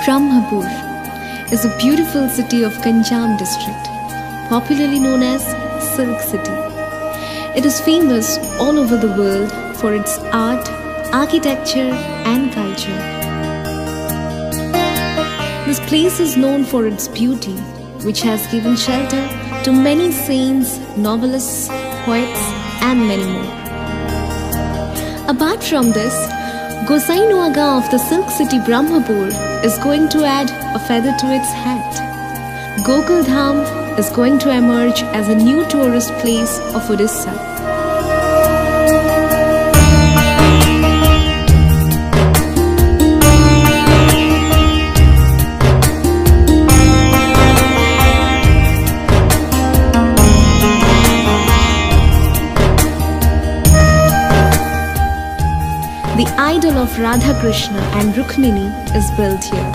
Berhampur is a beautiful city of Ganjam district, popularly known as Silk City. It is famous all over the world for its art, architecture and culture. This place is known for its beauty, which has given shelter to many saints, novelists, poets and many more. Apart from this, Gosainuaga of the Silk City Berhampur is going to add a feather to its hat. Gokuldham is going to emerge as a new tourist place of Odisha. The idol of Radha Krishna and Rukmini is built here.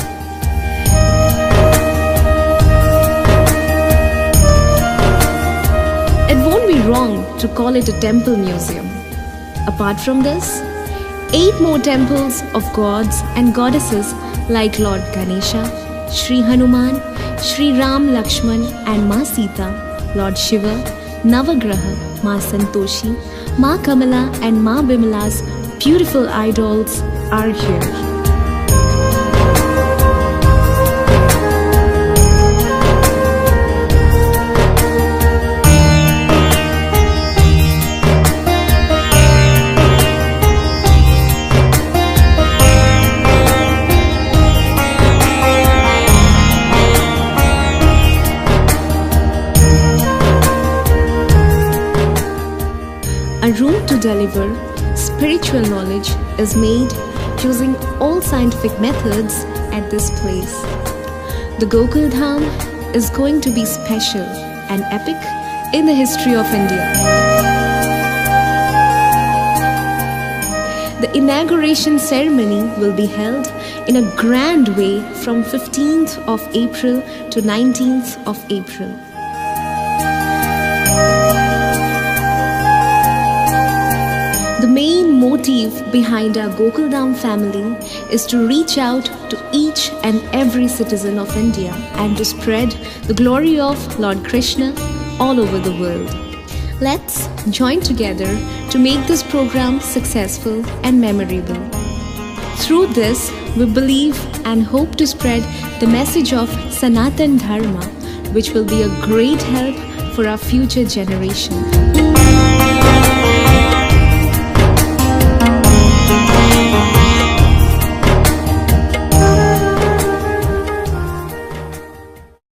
It won't be wrong to call it a temple museum. Apart from this, 8 more temples of gods and goddesses like Lord Ganesha, Sri Hanuman, Sri Ram Lakshman and Ma Sita, Lord Shiva, Navagraha, Ma Santoshi, Ma Kamala and Ma Bimala's beautiful idols are here. A room to deliver spiritual knowledge is made using all scientific methods at this place. The Gokuldham is going to be special and epic in the history of India. The inauguration ceremony will be held in a grand way from 15th of April to 19th of April. The main motive behind our Gokuldham family is to reach out to each and every citizen of India and to spread the glory of Lord Krishna all over the world. Let's join together to make this program successful and memorable. Through this, we believe and hope to spread the message of Sanatan Dharma, which will be a great help for our future generation.